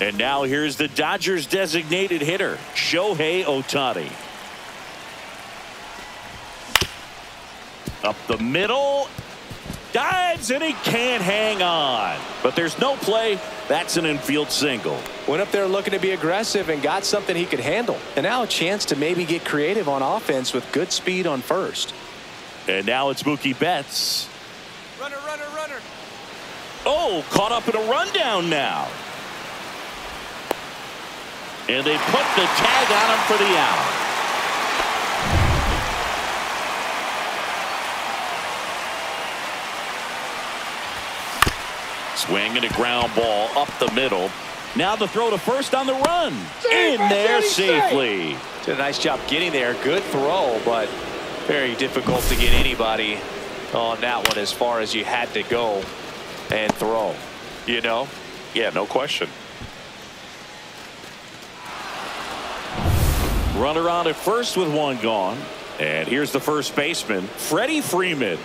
And now here's the Dodgers designated hitter, Shohei Ohtani. Up the middle. Dives, and he can't hang on. But there's no play. That's an infield single. Went up there looking to be aggressive and got something he could handle. And now a chance to maybe get creative on offense with good speed on first. And now it's Mookie Betts. Runner, runner, runner. Oh, caught up in a rundown now. And they put the tag on him for the out. Swing and a ground ball up the middle. Now the throw to first on the run. In there safely. Did a nice job getting there. Good throw, but very difficult to get anybody on that one as far as you had to go and throw. You know? Yeah, no question. Runner on at first with one gone. And here's the first baseman, Freddie Freeman.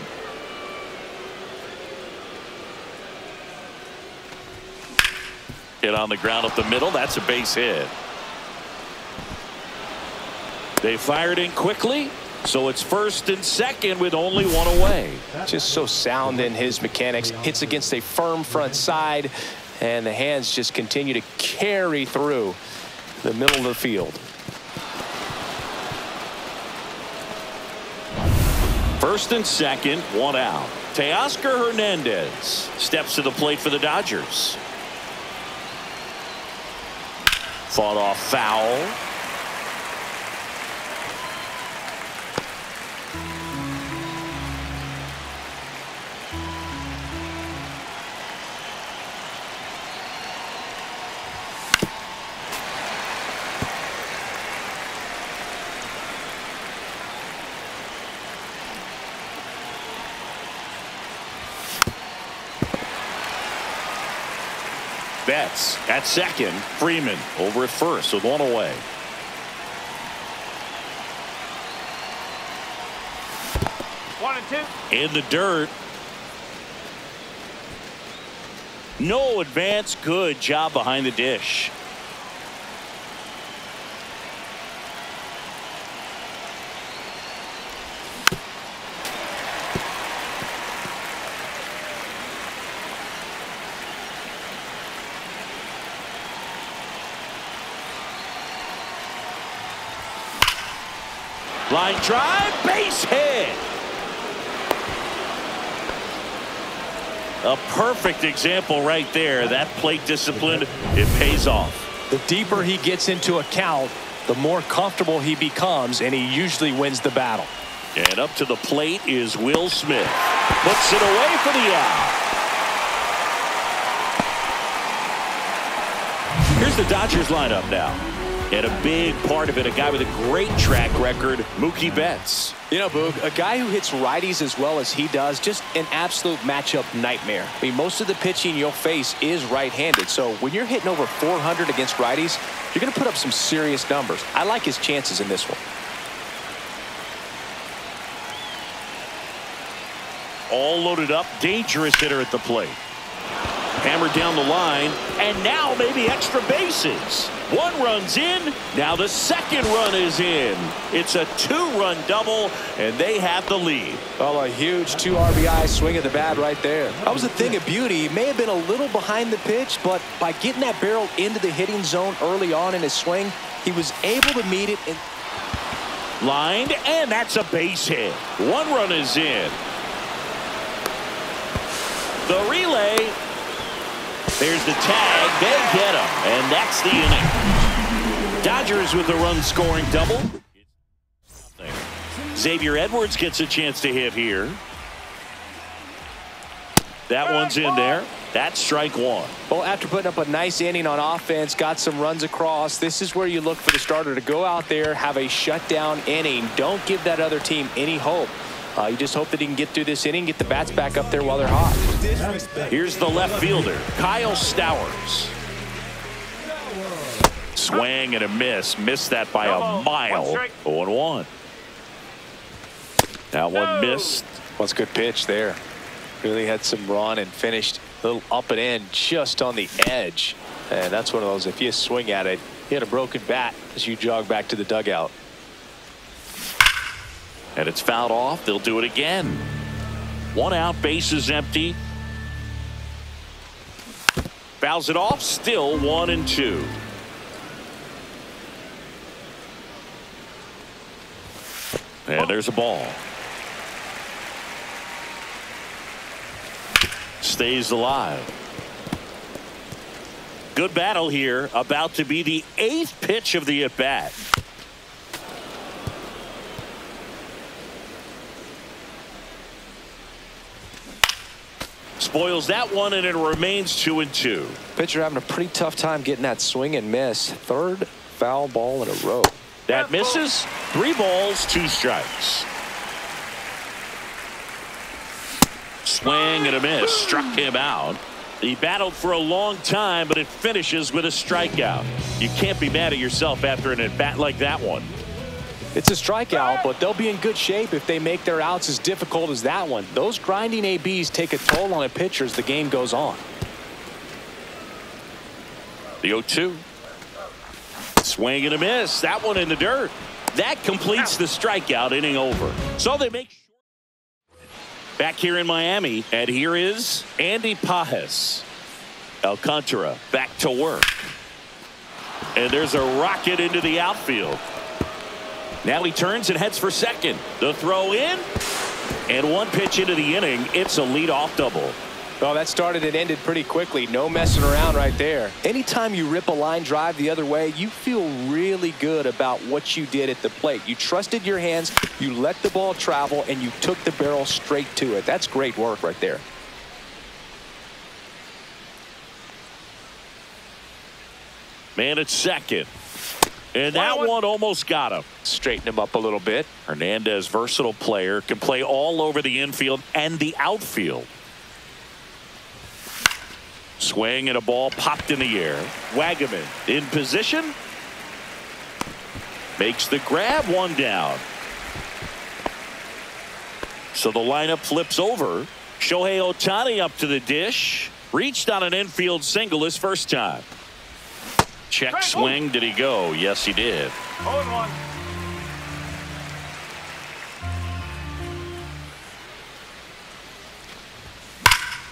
Hit on the ground up the middle. That's a base hit. They fired in quickly, so it's first and second with only one away. Just so sound in his mechanics. Hits against a firm front side, and the hands just continue to carry through the middle of the field. First and second, one out. Teoscar Hernandez steps to the plate for the Dodgers. Fought off foul. Betts at second. Freeman over at first with one away. One and two. In the dirt. No advance. Good job behind the dish. Line drive, base hit. A perfect example right there. That plate discipline, it pays off. The deeper he gets into a count, the more comfortable he becomes, and he usually wins the battle. And up to the plate is Will Smith. Puts it away for the out. Here's the Dodgers lineup now. And a big part of it, a guy with a great track record, Mookie Betts. You know, Boog, a guy who hits righties as well as he does, just an absolute matchup nightmare. I mean, most of the pitching you'll face is right-handed. So when you're hitting over 400 against righties, you're going to put up some serious numbers. I like his chances in this one. All loaded up, dangerous hitter at the plate. Hammered down the line, and now maybe extra bases. One run's in, now the second run is in. It's a two-run double, and they have the lead. Well, a huge 2 RBI swing at the bat right there. That was a thing of beauty. He may have been a little behind the pitch, but by getting that barrel into the hitting zone early on in his swing, he was able to meet it. Lined, and that's a base hit. One run is in. The relay. There's the tag. They get him, and that's the inning. Dodgers with a run-scoring double. Xavier Edwards gets a chance to hit here. That one's in there. That's strike one. Well, after putting up a nice inning on offense, got some runs across, this is where you look for the starter to go out there, have a shutdown inning. Don't give that other team any hope. You just hope that he can get through this inning, get the bats back up there while they're hot. Here's the left fielder, Kyle Stowers. Swing and a miss. Missed that by a mile. 0-1. That one missed. Well, it's a good pitch there. Really had some run and finished a little up and in just on the edge. And that's one of those, if you swing at it, hit a broken bat as you jog back to the dugout. And it's fouled off. They'll do it again. 1 out, bases empty. Fouls it off, still 1-2. And there's a ball. Stays alive. Good battle here. About to be the 8th pitch of the at-bat. Spoils that one, and it remains 2-2. Pitcher having a pretty tough time getting that swing and miss. 3rd foul ball in a row. That misses. 3 balls, 2 strikes. Swing and a miss. Struck him out. He battled for a long time, but it finishes with a strikeout. You can't be mad at yourself after an at-bat like that one. It's a strikeout, but they'll be in good shape if they make their outs as difficult as that one. Those grinding ABs take a toll on a pitcher as the game goes on. The 0-2. Swing and a miss. That one in the dirt. That completes the strikeout, inning over. So they make back here in Miami, and here is Andy Pages. Alcantara back to work. And there's a rocket into the outfield. Now he turns and heads for second. The throw in, and 1 pitch into the inning. It's a leadoff double. Well, that started and ended pretty quickly. No messing around right there. Anytime you rip a line drive the other way, you feel really good about what you did at the plate. You trusted your hands, you let the ball travel, and you took the barrel straight to it. That's great work right there. Man at second. And that one almost got him. Straighten him up a little bit. Hernandez, versatile player, can play all over the infield and the outfield. Swing and a ball popped in the air. Wagaman in position. Makes the grab, 1 down. So the lineup flips over. Shohei Ohtani up to the dish. Reached on an infield single his first time. Check swing. Did he go? Yes, he did. 0-1.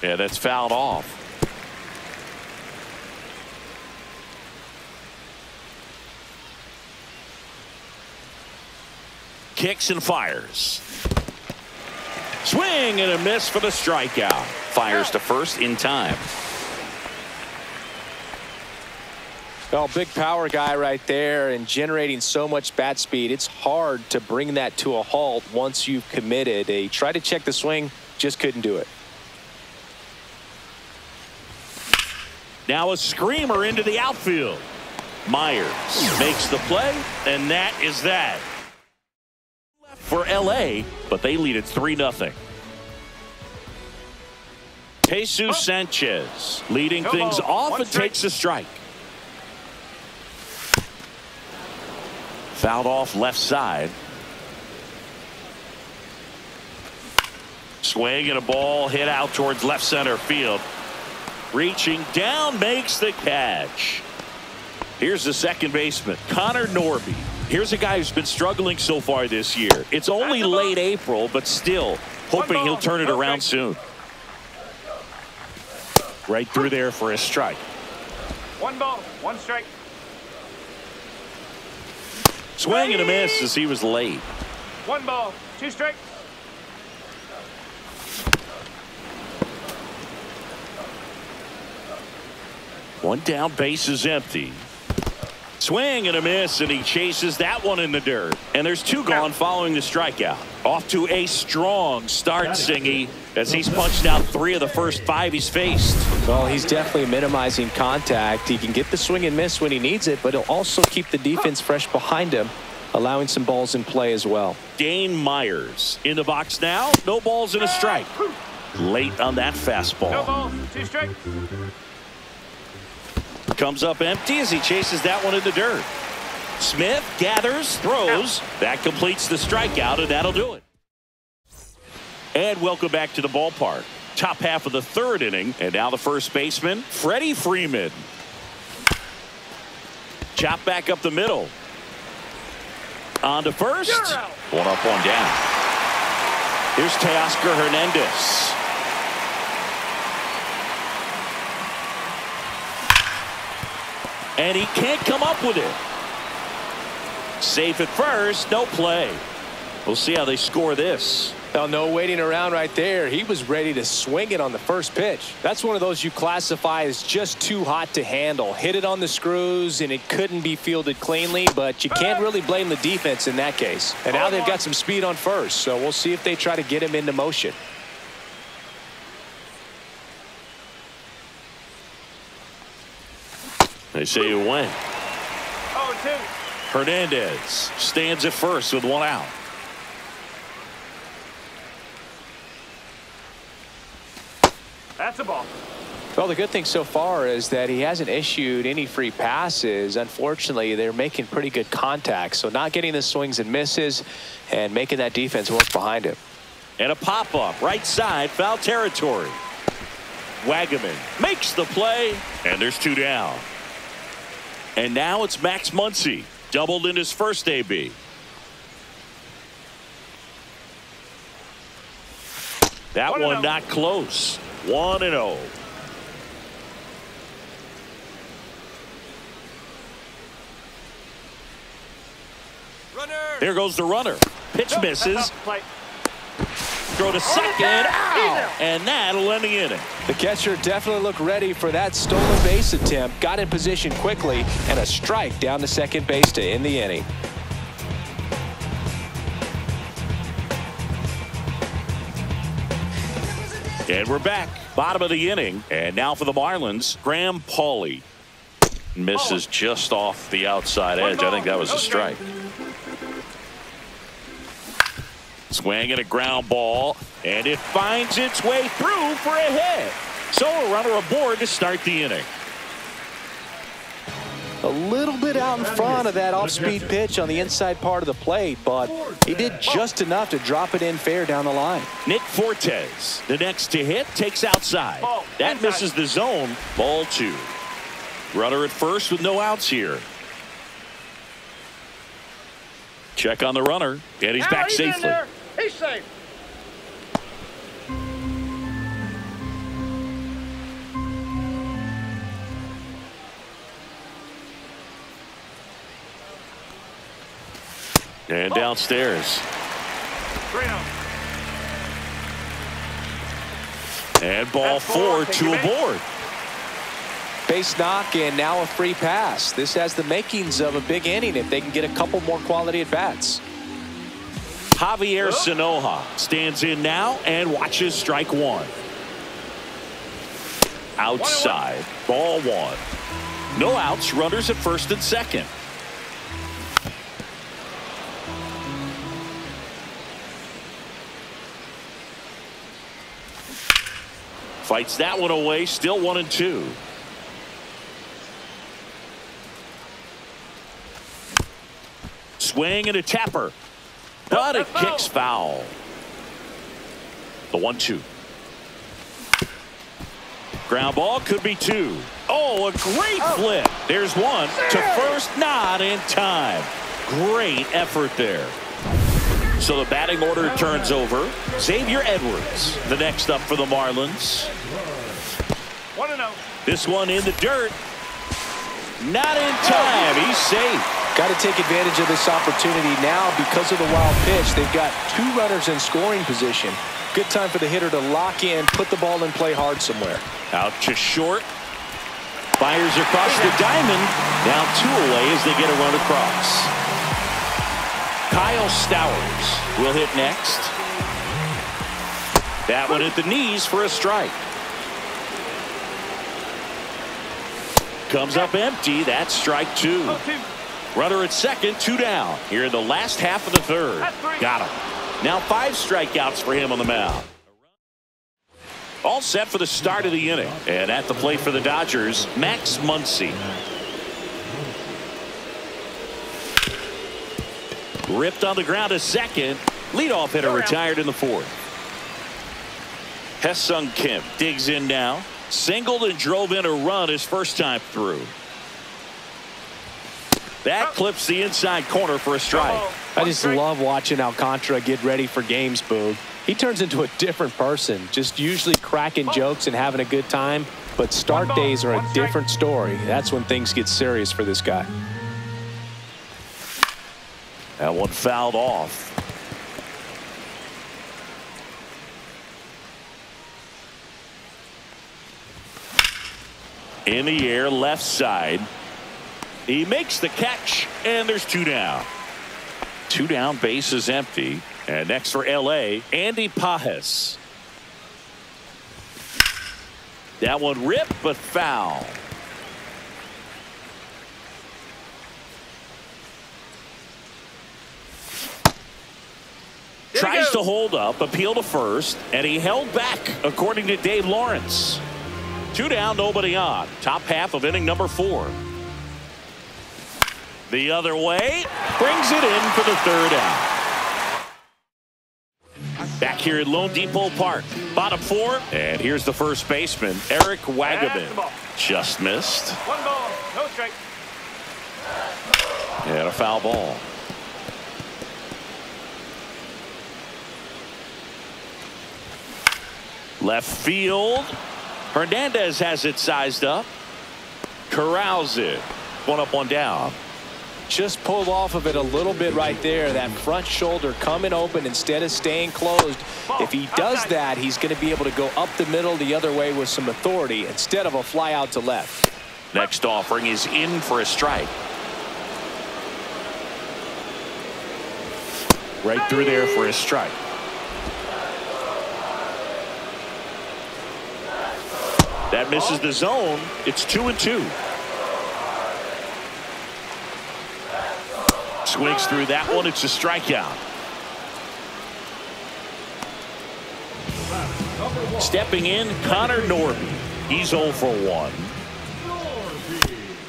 Yeah, that's fouled off. Kicks and fires. Swing and a miss for the strikeout. Fires to first in time. Well, big power guy right there and generating so much bat speed. It's hard to bring that to a halt once you've committed. He tried to check the swing, just couldn't do it. Now a screamer into the outfield. Myers makes the play, and that is that. For LA, but they lead it 3-0. Jesus Sanchez leading things off and takes a strike. Fouled off left side. Swing and a ball hit out towards left center field. Reaching down, makes the catch. Here's the second baseman, Connor Norby. Here's a guy who's been struggling so far this year. It's only late April, but still hoping he'll turn it around soon. Right through there for a strike. 1 ball, 1 strike. Swing and a miss as he was late. 1 ball, 2 strikes. One down, base is empty. Swing and a miss, and he chases that one in the dirt. And there's 2 gone following the strikeout. Off to a strong start, Singy, as he's punched out 3 of the first 5 he's faced. Well, he's definitely minimizing contact. He can get the swing and miss when he needs it, but he'll also keep the defense fresh behind him, allowing some balls in play as well. Dane Myers in the box now. No balls and a strike. Late on that fastball. No balls, 2 strikes. Comes up empty as he chases that one in the dirt. Smith gathers, throws. That completes the strikeout, and that'll do it. And welcome back to the ballpark. Top half of the 3rd inning, and now the first baseman, Freddie Freeman. Chop back up the middle. On to first. You're out. One up, one down. Here's Teoscar Hernandez. And he can't come up with it. Safe at first, no play. We'll see how they score this. Well, no waiting around right there. He was ready to swing it on the first pitch. That's one of those you classify as just too hot to handle. Hit it on the screws, and it couldn't be fielded cleanly, but you can't really blame the defense in that case. And now they've got some speed on first, so we'll see if they try to get him into motion. They say you win. 0-2. Hernandez stands at first with one out. That's a ball. Well, the good thing so far is that he hasn't issued any free passes. Unfortunately, they're making pretty good contact, so not getting the swings and misses and making that defense work behind him. And a pop-up right side, foul territory. Wagaman makes the play, and there's two down. And now it's Max Muncy, doubled in his first AB. That one not close. 1-0. There goes the runner. Pitch misses. Throw to second. Ow! And that'll end the inning. The catcher definitely looked ready for that stolen base attempt. Got in position quickly, and a strike down to second base to end the inning. And we're back. Bottom of the inning. And now for the Marlins, Graham Pauley. Misses just off the outside edge. I think that was a strike. Swing and a ground ball. And it finds its way through for a hit. So a runner aboard to start the inning. A little bit out in front of that off-speed pitch on the inside part of the plate, but he did just enough to drop it in fair down the line. Nick Fortes, the next to hit, takes outside. That misses the zone. Ball two. Runner at first with no outs here. Check on the runner, and he's back safely. He's safe. And downstairs. 3-0. And ball four, two aboard. Base knock and now a free pass. This has the makings of a big inning if they can get a couple more quality at bats. Javier Sanoja stands in now and watches strike one. Outside, ball one. No outs, runners at first and second. Fights that one away, still 1-2. Swing and a tapper. But it kicks foul. The 1-2. Ground ball could be two. Oh, a great flip. There's one to first, not in time. Great effort there. So the batting order turns over. Xavier Edwards, the next up for the Marlins. 1-0. This one in the dirt. Not in time. He's safe. Got to take advantage of this opportunity now because of the wild pitch. They've got two runners in scoring position. Good time for the hitter to lock in, put the ball in play hard somewhere. Out to short. Fires across the diamond. Now two away as they get a run across. Kyle Stowers will hit next. That one at the knees for a strike. Comes up empty. That's strike two. Runner at second, two down. Here in the last half of the third. Got him. Now 5 strikeouts for him on the mound. All set for the start of the inning. And at the plate for the Dodgers, Max Muncy. Ripped on the ground to second. Leadoff hitter retired in the fourth. Ha-Seong Kim digs in now. Singled and drove in a run his first time through. That clips the inside corner for a strike. I just love watching Alcantara get ready for games, Boog. He turns into a different person, just usually cracking jokes and having a good time. But start days are a different story. That's when things get serious for this guy. That one fouled off. In the air, left side. He makes the catch, and there's 2 down. 2 down, base is empty. And next for L.A., Andy Pages. That one ripped, but foul. Tries to hold up, appeal to first, and he held back, according to Dave Lawrence. 2 down, nobody on. Top half of inning number 4. The other way, brings it in for the 3rd out. Back here at Lone Depot Park, bottom 4, and here's the first baseman, Eric Wagaman. Just missed. 1 ball, no strike. And a foul ball. Left field. Hernandez has it sized up. Corrals it. 1 up, 1 down. Just pulled off of it a little bit right there. That front shoulder coming open instead of staying closed. If he does that, he's going to be able to go up the middle the other way with some authority instead of a fly out to left. Next offering is in for a strike. Right through there for a strike. That misses the zone. It's 2-2. Swings through that one. It's a strikeout. Stepping in, Connor Norby. He's 0 for 1.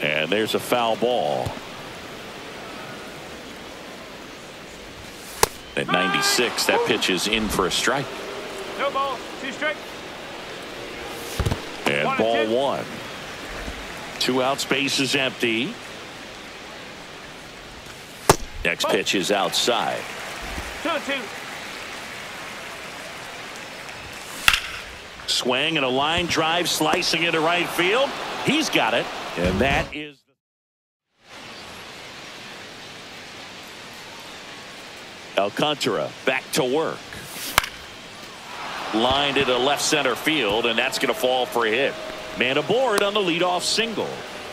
And there's a foul ball. At 96, that pitch is in for a strike. No ball, 2 strike. And ball 1. 2 outs, base is empty. Next pitch is outside. 2-2. Swing and a line drive, slicing into right field. He's got it. And that is Alcantara back to work. Lined into left center field, and that's going to fall for a hit. Man aboard on the leadoff single.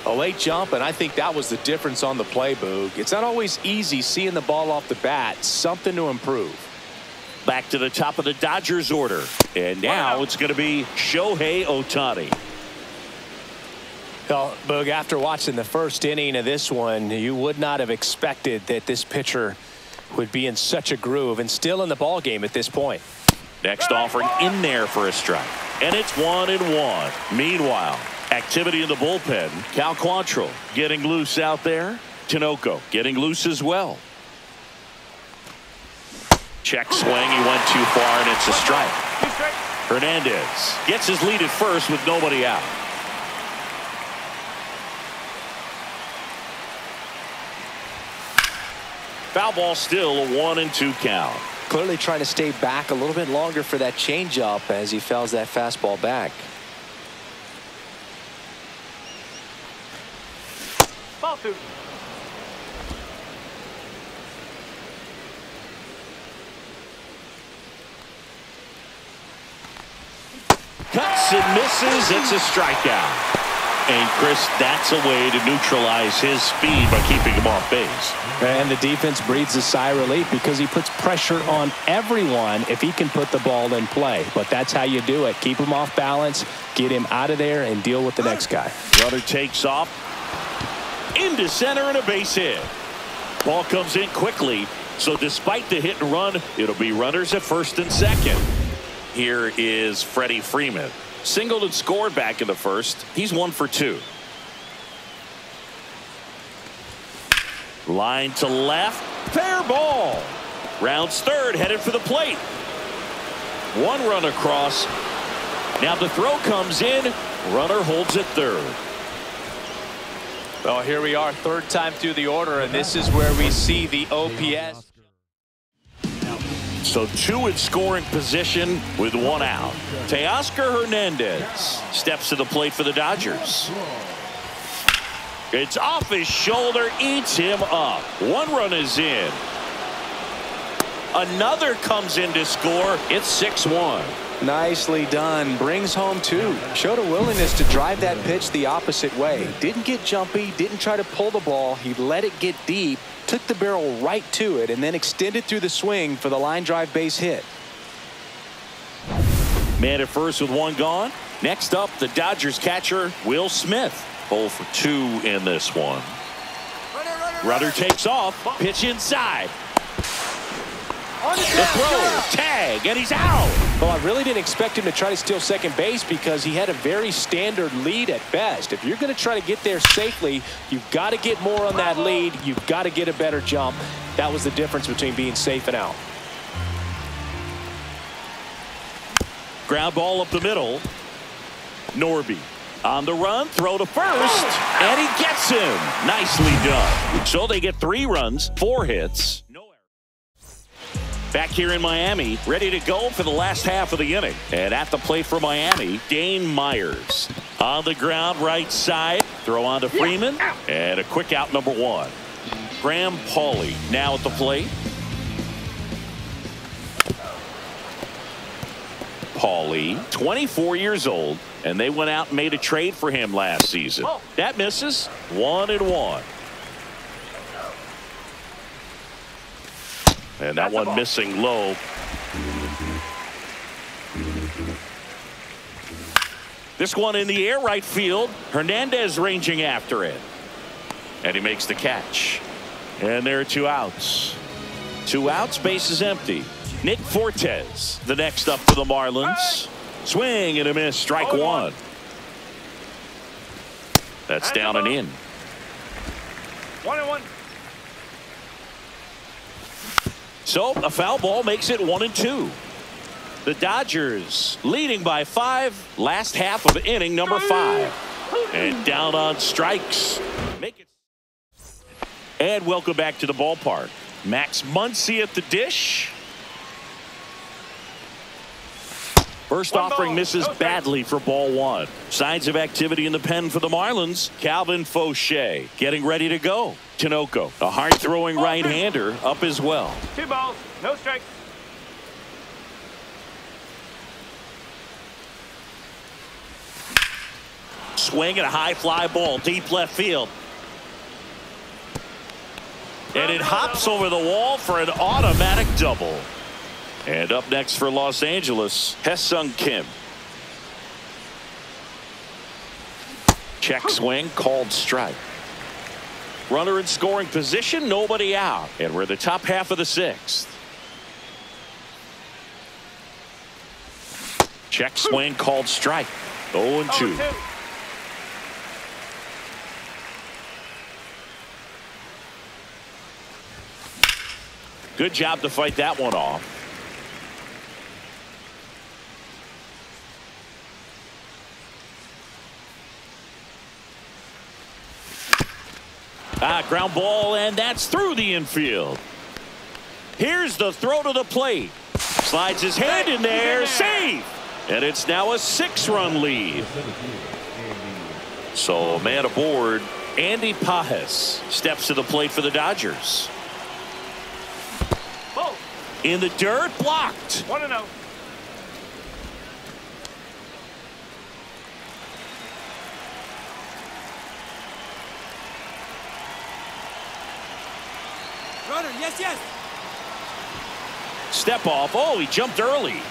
A late jump, and I think that was the difference on the play, Boog. It's not always easy seeing the ball off the bat. Something to improve. Back to the top of the Dodgers order. And now it's going to be Shohei Ohtani. Well, Boog, after watching the first inning of this one, you would not have expected that this pitcher would be in such a groove and still in the ball game at this point. Next offering in there for a strike. And it's 1-1. Meanwhile, activity in the bullpen. Cal Quantrill getting loose out there. Tinoco getting loose as well. Check swing. He went too far, and it's a strike. Hernandez gets his lead at first with nobody out. Foul ball, still a 1-2 count. Clearly trying to stay back a little bit longer for that changeup as he fouls that fastball back. Ball 2. Cuts and misses. It's a strikeout. And Chris, that's a way to neutralize his speed by keeping him off base. And the defense breathes a sigh of relief because he puts pressure on everyone if he can put the ball in play. But that's how you do it. Keep him off balance, get him out of there, and deal with the next guy. Runner takes off into center and a base hit. Ball comes in quickly. So despite the hit and run, it'll be runners at first and second. Here is Freddie Freeman. Singled and scored back in the first. He's 1 for 2. Line to left. Fair ball. Rounds third, headed for the plate. 1 run across. Now the throw comes in. Runner holds at third. Well, here we are, third time through the order, and this is where we see the OPS. So two in scoring position with one out. Teoscar Hernandez steps to the plate for the Dodgers. It's off his shoulder, eats him up. One run is in. Another comes in to score. It's 6-1. Nicely done. Brings home two. Showed a willingness to drive that pitch the opposite way. Didn't get jumpy, didn't try to pull the ball. He let it get deep, took the barrel right to it, and then extended through the swing for the line drive base hit. Man at first with one gone. Next up, the Dodgers catcher, Will Smith. 0 for 2 in this one. Runner takes off. Pitch inside. The throw, tag, and he's out. Well, I really didn't expect him to try to steal second base because he had a very standard lead at best. If you're going to try to get there safely, you've got to get more on that lead. You've got to get a better jump. That was the difference between being safe and out. Ground ball up the middle. Norby on the run, throw to first, and he gets him. Nicely done. So they get 3 runs, 4 hits. Back here in Miami, ready to go for the last half of the inning. And at the plate for Miami, Dane Myers. On the ground, right side. Throw on to Freeman. And a quick out, number 1. Graham Pauley now at the plate. Pauley, 24 years old. And they went out and made a trade for him last season. That misses. 1-1. And that one missing low. This one in the air, right field. Hernandez ranging after it. And he makes the catch. And there are 2 outs. 2 outs, base is empty. Nick Fortes, the next up for the Marlins. Swing and a miss, strike 1. That's down and in. 1-1. So a foul ball makes it 1-2. The Dodgers leading by 5. Last half of inning number 5. And down on strikes. Make it. And welcome back to the ballpark. Max Muncy at the dish. First offering misses badly for ball 1. Signs of activity in the pen for the Marlins. Calvin Fauché getting ready to go. Tinoco, a hard-throwing right-hander, up as well. 2 balls, no strikes. Swing and a high fly ball, deep left field. And it hops over the wall for an automatic double. And up next for Los Angeles, Hesung Kim. Check swing, called strike. Runner in scoring position, nobody out. And we're the top half of the 6th. Check swing, called strike. 0-2. Good job to fight that one off. Ground ball, and that's through the infield. Here's the throw to the plate. Slides his hand in there, safe. And it's now a 6-run lead. So man aboard, Andy Pages steps to the plate for the Dodgers. In the dirt, blocked. 1-0. Runner, yes. Step off. Oh, he jumped early.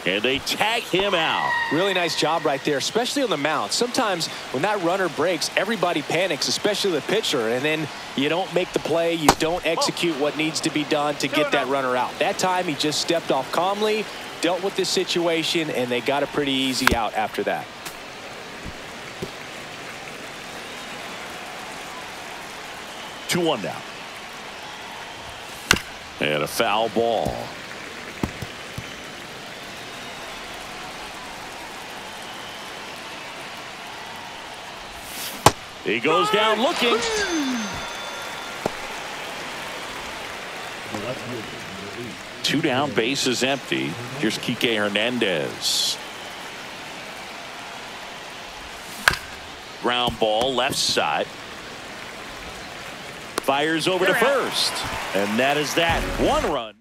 And they tag him out. Really nice job right there, especially on the mound. Sometimes when that runner breaks, everybody panics, especially the pitcher, and then you don't make the play, you don't execute what needs to be done to get that runner out. That time he just stepped off calmly, dealt with this situation, and they got a pretty easy out after that. Two one now. And a foul ball. He goes down looking. Two down, bases empty. Here's Kike Hernandez. Ground ball, left side. Fires over to first. And that is that. One run.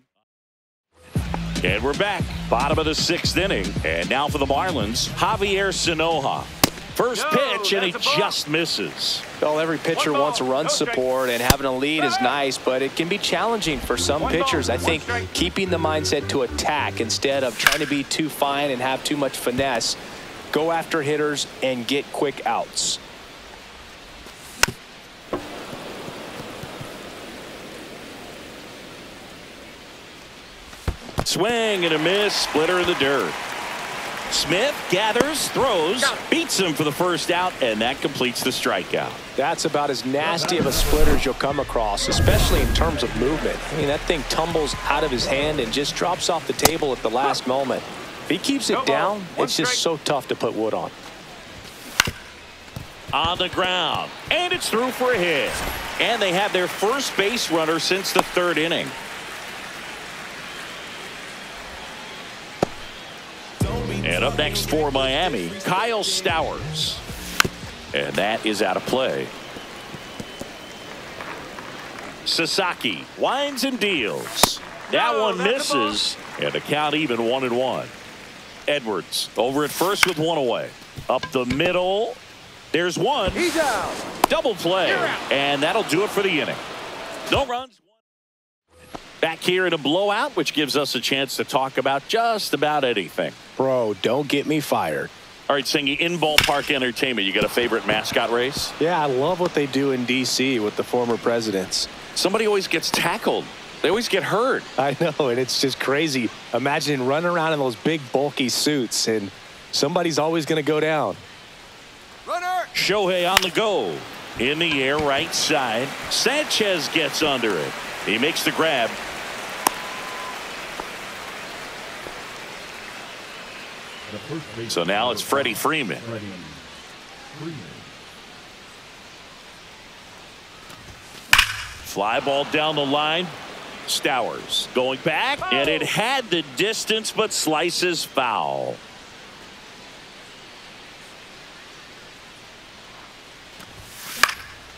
And we're back. Bottom of the sixth inning. And now for the Marlins, Javier Sanoja. First pitch, and he just misses. Well, every pitcher wants a run support, and having a lead is nice, but it can be challenging for some pitchers. I think keeping the mindset to attack instead of trying to be too fine and have too much finesse. Go after hitters and get quick outs. Swing and a miss, splitter in the dirt. Smith gathers, throws, beats him for the first out, and that completes the strikeout. That's about as nasty of a splitter as you'll come across, especially in terms of movement. I mean, that thing tumbles out of his hand and just drops off the table at the last moment. If he keeps it down, it's just so tough to put wood on. On the ground, and it's through for a hit. And they have their first base runner since the third inning. And up next for Miami, Kyle Stowers. And that is out of play. Sasaki winds and deals. That one misses, and the count even 1-1. Edwards over at first with one away. Up the middle. There's one. He's out. Double play, and that'll do it for the inning. No runs. Back here in a blowout, which gives us a chance to talk about just about anything. Bro, don't get me fired. All right, Singy, in ballpark entertainment, you got a favorite mascot race? Yeah, I love what they do in D.C. with the former presidents. Somebody always gets tackled. They always get hurt. I know, and it's just crazy. Imagine running around in those big, bulky suits, and somebody's always going to go down. Runner. Shohei on the go. In the air, right side. Sanchez gets under it. He makes the grab. So now it's Freddie Freeman. Fly ball down the line. Stowers going back, and it had the distance but slices foul.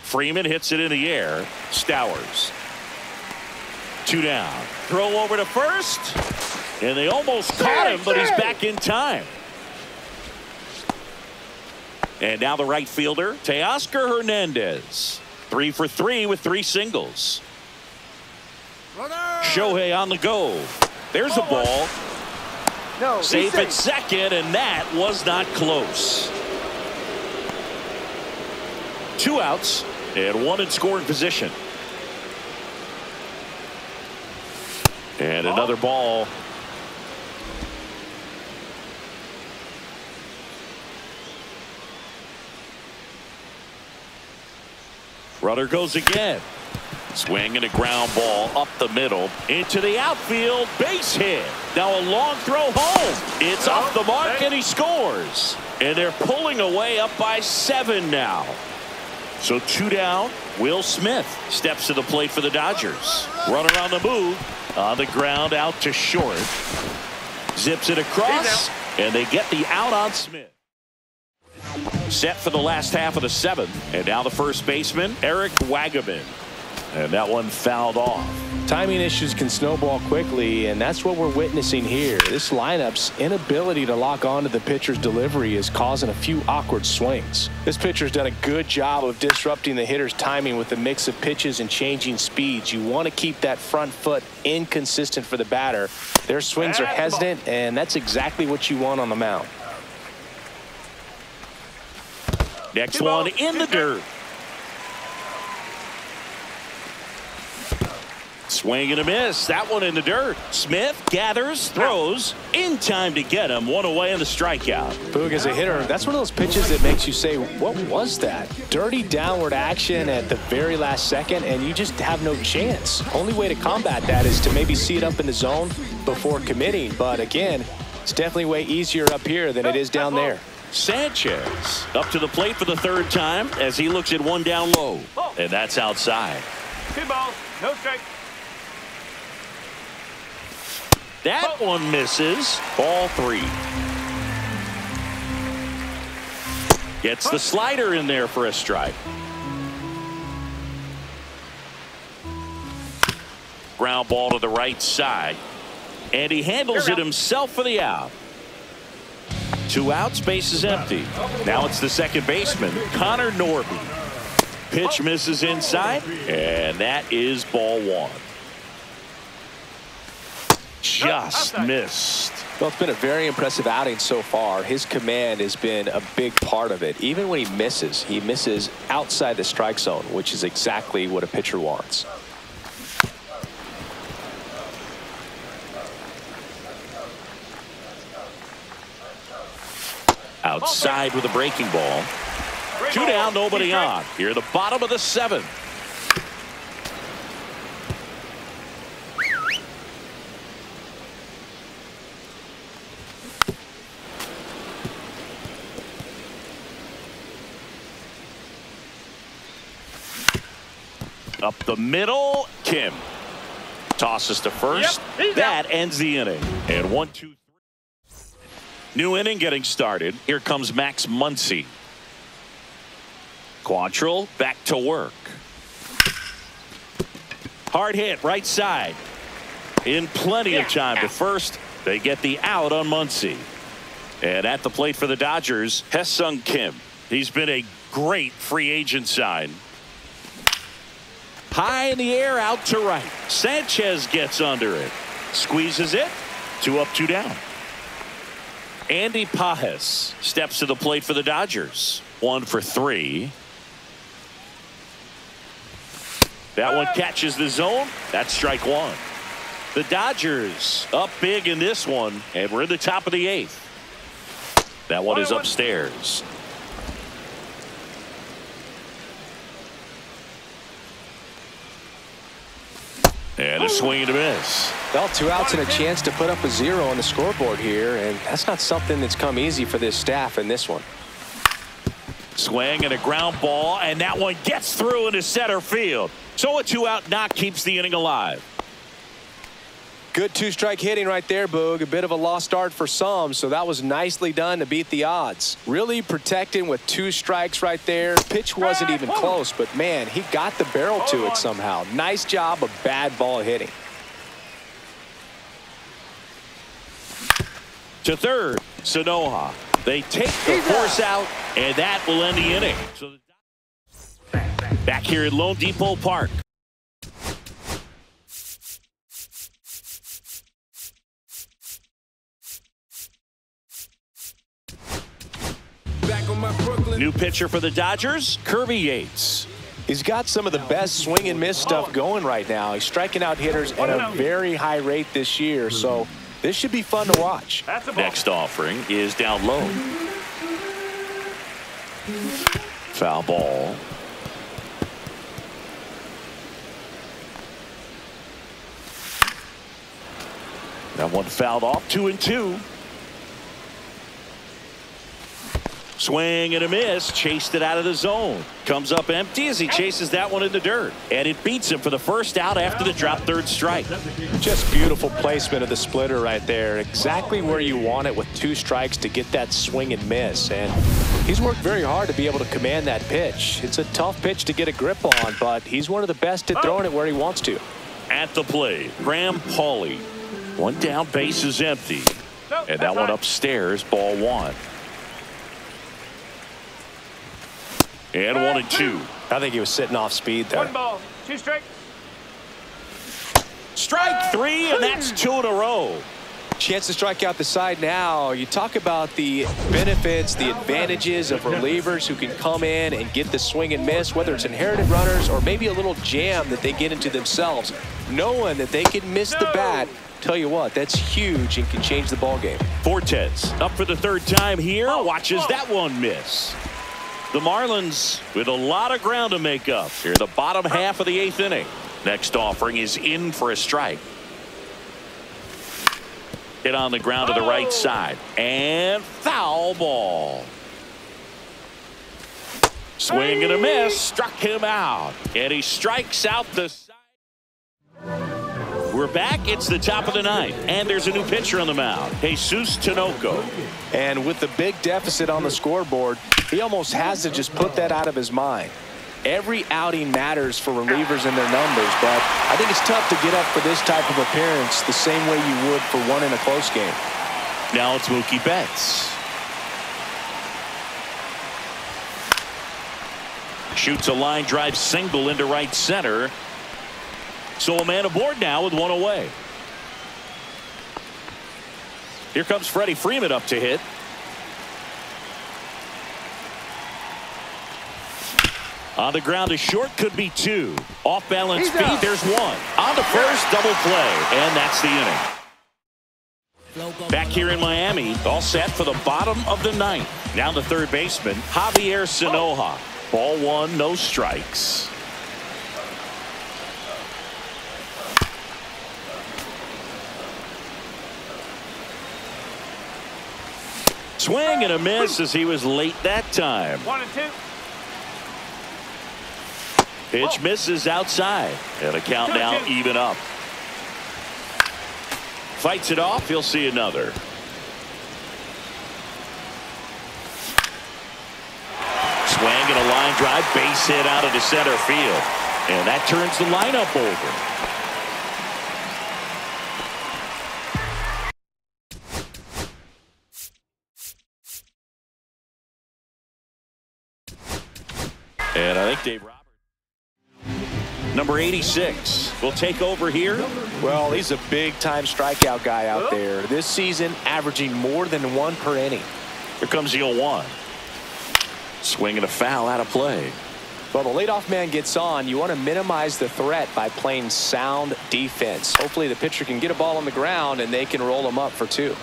Freeman hits it in the air. Stowers. Two down. Throw over to first. And they almost caught him, but he's back in time. And now the right fielder, Teoscar Hernandez. 3 for 3 with 3 singles. Runner. Shohei on the go. There's a ball. No, Safe at second, and that was not close. 2 outs and 1 in scoring position. And another ball. Runner goes again. Swing and a ground ball up the middle into the outfield. Base hit. Now a long throw home. It's off the mark, and he scores. And they're pulling away up by 7 now. So 2 down. Will Smith steps to the plate for the Dodgers. Runner on the move. On the ground out to short. Zips it across. And they get the out on Smith. Set for the last half of the 7th. And now the first baseman, Eric Wagaman. And that one fouled off. Timing issues can snowball quickly, and that's what we're witnessing here. This lineup's inability to lock onto the pitcher's delivery is causing a few awkward swings. This pitcher's done a good job of disrupting the hitter's timing with a mix of pitches and changing speeds. You want to keep that front foot inconsistent for the batter. Their swings are hesitant, and that's exactly what you want on the mound. Next one in the dirt. Swing and a miss. That one in the dirt. Smith gathers, throws, in time to get him. 1 away in the strikeout. Boog, as a hitter, that's one of those pitches that makes you say, what was that? Dirty downward action at the very last second, and you just have no chance. Only way to combat that is to maybe see it up in the zone before committing. But again, it's definitely way easier up here than it is down there. Sanchez up to the plate for the third time as he looks at one down low. And that's outside. 2 balls, no strikes. That one misses. Ball 3. Gets the slider in there for a strike. Ground ball to the right side. And he handles it himself for the out. 2 outs, base is empty. Now it's the second baseman, Connor Norby. Pitch misses inside, and that is ball 1. Just missed. Well, it's been a very impressive outing so far. His command has been a big part of it. Even when he misses outside the strike zone, which is exactly what a pitcher wants. Outside with a breaking ball. 2 down, nobody on. Here, the bottom of the 7th. Up the middle, Kim tosses to first. That ends the inning. And 1-2-3. New inning getting started. Here comes Max Muncy. Quantrill back to work. Hard hit right side. In plenty of time to first. They get the out on Muncy. And at the plate for the Dodgers, Ha-Seong Kim. He's been a great free agent sign. High in the air, out to right. Sanchez gets under it. Squeezes it. 2 up, 2 down. Andy Pages steps to the plate for the Dodgers. 1 for 3. That one catches the zone. That's strike 1. The Dodgers up big in this one, and we're in the top of the 8th. That one is upstairs. And a swing and a miss. Well, 2 outs and a chance to put up a 0 on the scoreboard here, and that's not something that's come easy for this staff in this one. Swing and a ground ball, and that one gets through into center field. So a 2-out knock keeps the inning alive. Good 2-strike hitting right there, Boog. A bit of a lost start for some, so that was nicely done to beat the odds. Really protecting with 2 strikes right there. Pitch wasn't even close, but man, he got the barrel to it somehow. Nice job of bad ball hitting. To third, Sanoha. They take the force out, and that will end the inning. So back here at Lone Depot Park. New pitcher for the Dodgers, Kirby Yates. He's got some of the best swing and miss stuff going right now. He's striking out hitters at a very high rate this year, so this should be fun to watch. Next offering is down low. Foul ball. That one fouled off. 2-2. Swing and a miss. Chased it out of the zone. Comes up empty as he chases that one in the dirt. And it beats him for the first out after the drop third strike. Just beautiful placement of the splitter right there. Exactly where you want it with 2 strikes to get that swing and miss. And he's worked very hard to be able to command that pitch. It's a tough pitch to get a grip on, but he's one of the best at throwing it where he wants to. At the plate, Graham Pauley. 1 down, base is empty. And that one upstairs, ball 1. And 1-2. I think he was sitting off speed there. 1 ball, 2 strikes. Strike 3, and that's 2 in a row. Chance to strike out the side now. You talk about the benefits, the advantages of relievers who can come in and get the swing and miss, whether it's inherited runners or maybe a little jam that they get into themselves. Knowing that they can miss the bat, tell you what, that's huge and can change the ball game. Fortes up for the 3rd time here. Watches that one miss. The Marlins with a lot of ground to make up here in the bottom half of the 8th inning. Next offering is in for a strike. Hit on the ground to the right side. And foul ball. Swing and a miss. Struck him out. And he strikes out the side. We're back. It's the top of the ninth. And there's a new pitcher on the mound. Jesus Tinoco. And with the big deficit on the scoreboard, he almost has to just put that out of his mind. Every outing matters for relievers and their numbers, but I think it's tough to get up for this type of appearance the same way you would for one in a close game. Now it's Mookie Betts. Shoots a line drive single into right center. So a man aboard now with one away. Here comes Freddie Freeman up to hit. On the ground to short, could be two. Off balance feet, there's one. On the first, double play, and that's the inning. Back here in Miami, all set for the bottom of the ninth. Now the third baseman, Javier Sinoja. Ball one, no strikes. Swing and a miss as he was late that time. 1-2. Pitch misses outside. And a count now even up. Fights it off. He'll see another. Swing and a line drive. Base hit out into center field. And that turns the lineup over. And I think Dave Roberts, number 86, will take over here. Well, he's a big-time strikeout guy out there. This season, averaging more than one per inning. Here comes the 0-1. Swing and a foul out of play. Well, the leadoff man gets on. You want to minimize the threat by playing sound defense. Hopefully the pitcher can get a ball on the ground and they can roll him up for two.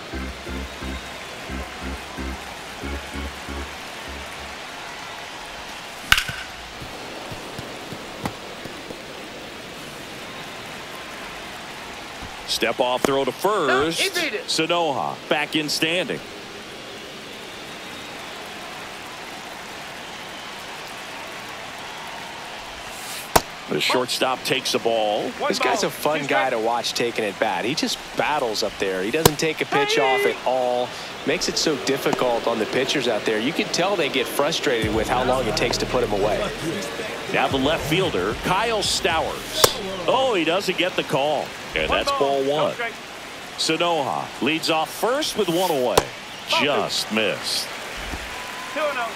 Step off throw to first. Sinoja back in standing. The shortstop takes the ball. This guy's a fun guy to watch taking at bat. He just battles up there. He doesn't take a pitch off at all. Makes it so difficult on the pitchers out there. You can tell they get frustrated with how long it takes to put him away. Now the left fielder, Kyle Stowers. Oh, he doesn't get the call. And that's ball one. Sinoja leads off first with one away. Just missed. 2-0.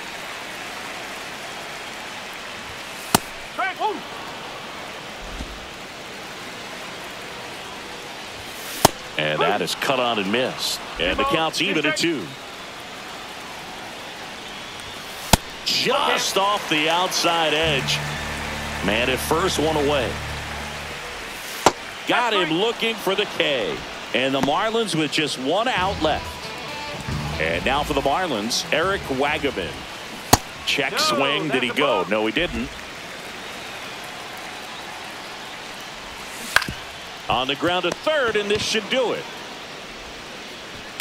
And that is cut on and missed. And the count's even at 2. Just off the outside edge. Man at first, one away. Got him looking for the K. And the Marlins with just one out left. And now for the Marlins, Eric Wagaman. Check swing. Did he go? No, he didn't. On the ground to third, and this should do it.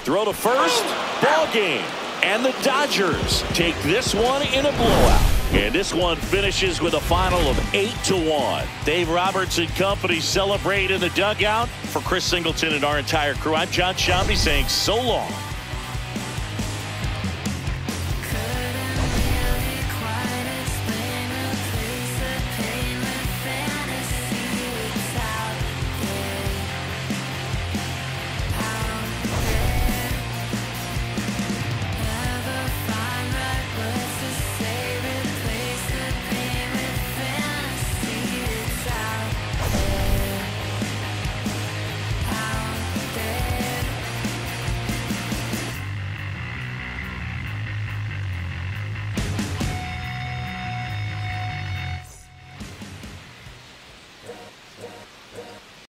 Throw to first, ball game. And the Dodgers take this one in a blowout. And this one finishes with a final of 8-1. Dave Roberts and company celebrate in the dugout. For Chris Singleton and our entire crew, I'm John Shambi saying so long.